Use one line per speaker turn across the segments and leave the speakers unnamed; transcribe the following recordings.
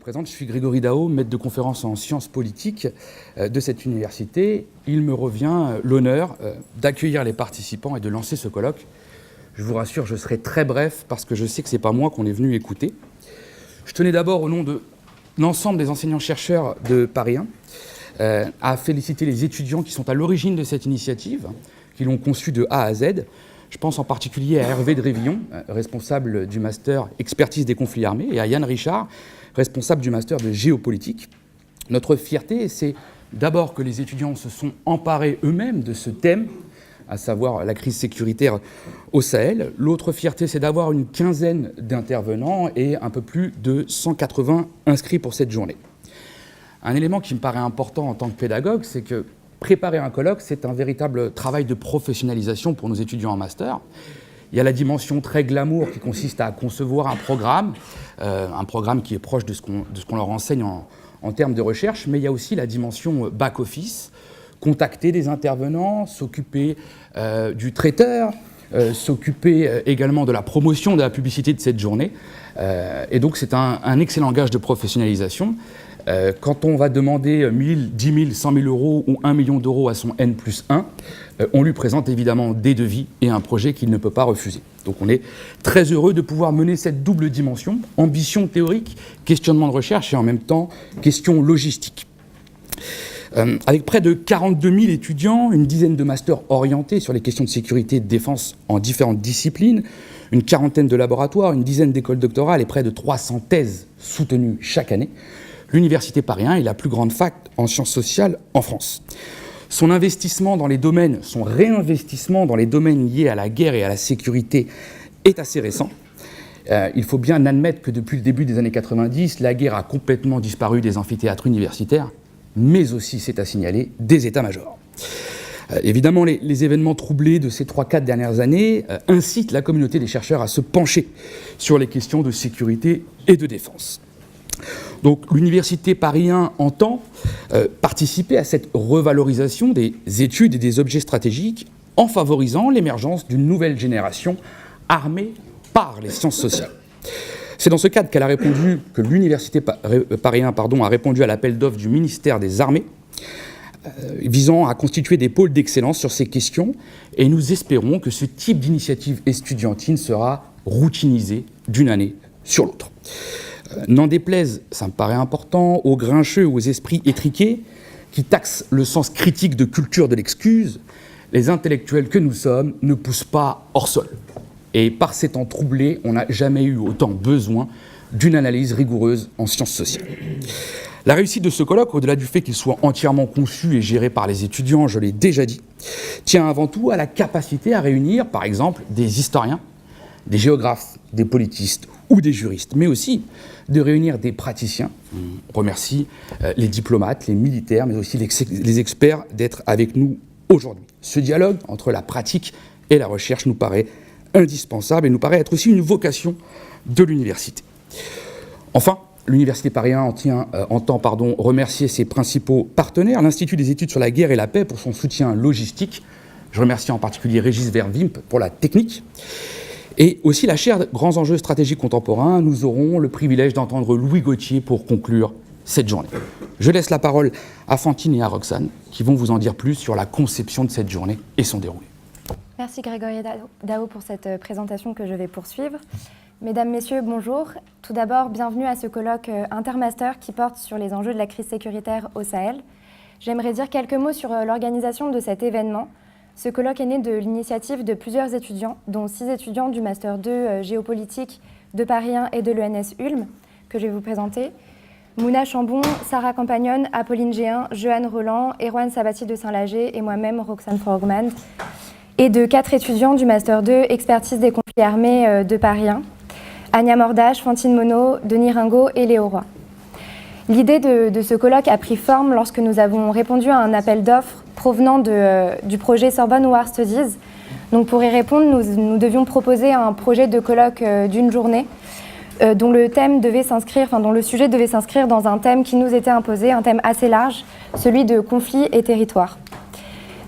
présente, je suis Grégory Daho, maître de conférence en sciences politiques de cette université. Il me revient l'honneur d'accueillir les participants et de lancer ce colloque. Je vous rassure, je serai très bref parce que je sais que ce n'est pas moi qu'on est venu écouter. Je tenais d'abord, au nom de l'ensemble des enseignants-chercheurs de Paris 1, à féliciter les étudiants qui sont à l'origine de cette initiative, qui l'ont conçue de A à Z. Je pense en particulier à Hervé de Révillon, responsable du master expertise des conflits armés, et à Yann Richard, responsable du master de géopolitique. Notre fierté, c'est d'abord que les étudiants se sont emparés eux-mêmes de ce thème, à savoir la crise sécuritaire au Sahel. L'autre fierté, c'est d'avoir une quinzaine d'intervenants et un peu plus de 180 inscrits pour cette journée. Un élément qui me paraît important en tant que pédagogue, c'est que préparer un colloque, c'est un véritable travail de professionnalisation pour nos étudiants en master. Il y a la dimension très glamour qui consiste à concevoir un programme qui est proche de ce qu'on leur enseigne en termes de recherche, mais il y a aussi la dimension back-office, contacter des intervenants, s'occuper du traiteur, s'occuper également de la promotion de la publicité de cette journée. Et donc c'est un excellent gage de professionnalisation. Quand on va demander 1 000, 10 000, 100 000 euros ou 1 million d'euros à son N+1, on lui présente évidemment des devis et un projet qu'il ne peut pas refuser. Donc on est très heureux de pouvoir mener cette double dimension, ambition théorique, questionnement de recherche et en même temps question logistique. Avec près de 42 000 étudiants, une dizaine de masters orientés sur les questions de sécurité et de défense en différentes disciplines, une quarantaine de laboratoires, une dizaine d'écoles doctorales et près de 300 thèses soutenues chaque année, l'Université Paris 1 est la plus grande fac en sciences sociales en France. Son investissement dans les domaines, son réinvestissement dans les domaines liés à la guerre et à la sécurité est assez récent. Il faut bien admettre que depuis le début des années 90, la guerre a complètement disparu des amphithéâtres universitaires, mais aussi, c'est à signaler, des états-majors. Évidemment, les événements troublés de ces 3-4 dernières années incitent la communauté des chercheurs à se pencher sur les questions de sécurité et de défense. Donc l'Université Paris 1 entend participer à cette revalorisation des études et des objets stratégiques en favorisant l'émergence d'une nouvelle génération armée par les sciences sociales. C'est dans ce cadre que l'Université Paris 1 a répondu à l'appel d'offres du ministère des Armées visant à constituer des pôles d'excellence sur ces questions, et nous espérons que ce type d'initiative estudiantine sera routinisé d'une année sur l'autre. N'en déplaise, ça me paraît important, aux grincheux ou aux esprits étriqués qui taxent le sens critique de culture de l'excuse, les intellectuels que nous sommes ne poussent pas hors sol. Et par ces temps troublés, on n'a jamais eu autant besoin d'une analyse rigoureuse en sciences sociales. La réussite de ce colloque, au-delà du fait qu'il soit entièrement conçu et géré par les étudiants, je l'ai déjà dit, tient avant tout à la capacité à réunir, par exemple, des historiens, des géographes, des politistes ou des juristes, mais aussi de réunir des praticiens. On remercie les diplomates, les militaires, mais aussi les experts d'être avec nous aujourd'hui. Ce dialogue entre la pratique et la recherche nous paraît indispensable et nous paraît être aussi une vocation de l'université. Enfin, l'Université Paris 1 entend remercier ses principaux partenaires, l'Institut des études sur la guerre et la paix pour son soutien logistique. Je remercie en particulier Régis Vervimp pour la technique. Et aussi la chaire Grands enjeux stratégiques contemporains, nous aurons le privilège d'entendre Louis Gauthier pour conclure cette journée. Je laisse la parole à Fantine et à Roxane qui vont vous en dire plus sur la conception de cette journée et son déroulé.
Merci Grégory Daho pour cette présentation que je vais poursuivre. Mesdames, Messieurs, bonjour. Tout d'abord, bienvenue à ce colloque intermaster qui porte sur les enjeux de la crise sécuritaire au Sahel. J'aimerais dire quelques mots sur l'organisation de cet événement. Ce colloque est né de l'initiative de plusieurs étudiants, dont 6 étudiants du Master 2 géopolitique de Paris 1 et de l'ENS Ulm, que je vais vous présenter. Mouna Chambon, Sarah Campagnone, Apolline Géin, Joanne Roland, Erwan Sabati de Saint-Lager et moi-même, Roxane Frogman. Et de 4 étudiants du Master 2 expertise des conflits armés de Paris 1. Ania Mordache, Fantine Monod, Denis Ringot et Léo Roy. L'idée de ce colloque a pris forme lorsque nous avons répondu à un appel d'offres provenant du projet Sorbonne War Studies. Donc pour y répondre, nous devions proposer un projet de colloque d'une journée dont le sujet devait s'inscrire dans un thème qui nous était imposé, un thème assez large, celui de conflits et territoires.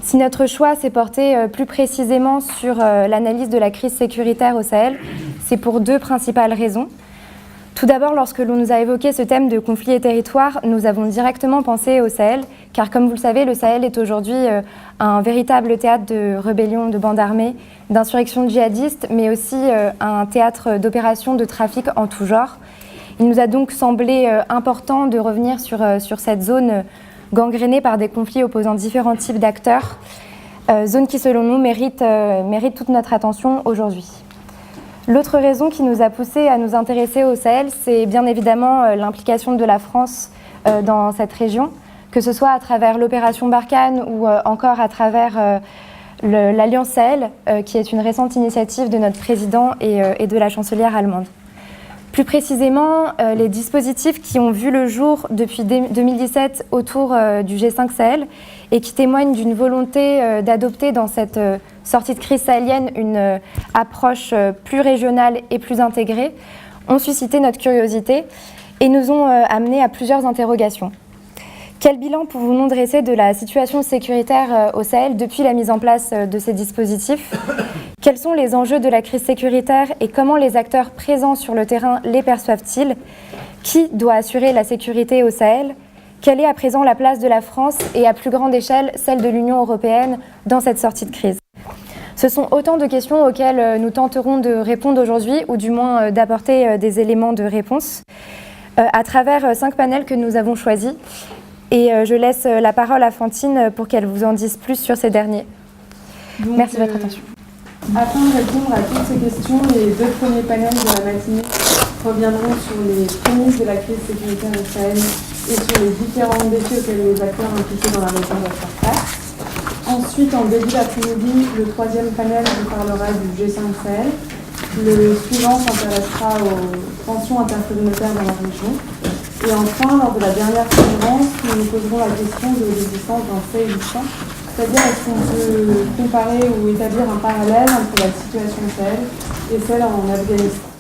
Si notre choix s'est porté plus précisément sur l'analyse de la crise sécuritaire au Sahel, c'est pour 2 principales raisons. Tout d'abord, lorsque l'on nous a évoqué ce thème de conflit et territoire, nous avons directement pensé au Sahel, car comme vous le savez, le Sahel est aujourd'hui un véritable théâtre de rébellion de bandes armées, d'insurrections djihadistes, mais aussi un théâtre d'opérations de trafic en tout genre. Il nous a donc semblé important de revenir sur cette zone gangrénée par des conflits opposant différents types d'acteurs, zone qui, selon nous, mérite toute notre attention aujourd'hui. L'autre raison qui nous a poussé à nous intéresser au Sahel, c'est bien évidemment l'implication de la France dans cette région, que ce soit à travers l'opération Barkhane ou encore à travers l'Alliance Sahel, qui est une récente initiative de notre président et de la chancelière allemande. Plus précisément, les dispositifs qui ont vu le jour depuis 2017 autour du G5 Sahel et qui témoignent d'une volonté d'adopter dans cette sortie de crise sahélienne une approche plus régionale et plus intégrée, ont suscité notre curiosité et nous ont amené à plusieurs interrogations. Quel bilan pouvons-nous dresser de la situation sécuritaire au Sahel depuis la mise en place de ces dispositifs ? Quels sont les enjeux de la crise sécuritaire et comment les acteurs présents sur le terrain les perçoivent-ils ? Qui doit assurer la sécurité au Sahel ? Quelle est à présent la place de la France et à plus grande échelle celle de l'Union européenne dans cette sortie de crise ? Ce sont autant de questions auxquelles nous tenterons de répondre aujourd'hui, ou du moins d'apporter des éléments de réponse, à travers 5 panels que nous avons choisis. Et je laisse la parole à Fantine pour qu'elle vous en dise plus sur ces derniers.
Donc,
merci de votre attention.
Afin de répondre à toutes ces questions, les 2 premiers panels de la matinée reviendront sur les prémices de la crise sécuritaire au Sahel et sur les différents défis auxquels les acteurs impliqués dans la région doivent faire face. Ensuite, en début d'après-midi, le 3e panel vous parlera du G5 Sahel. Le suivant s'intéressera aux tensions intercommunautaires dans la région. Et enfin, lors de la dernière conférence, nous nous poserons la question de l'existence d'un fait existant, c'est-à-dire est-ce qu'on peut comparer ou établir un parallèle entre la situation au Sahel et celle en Afghanistan.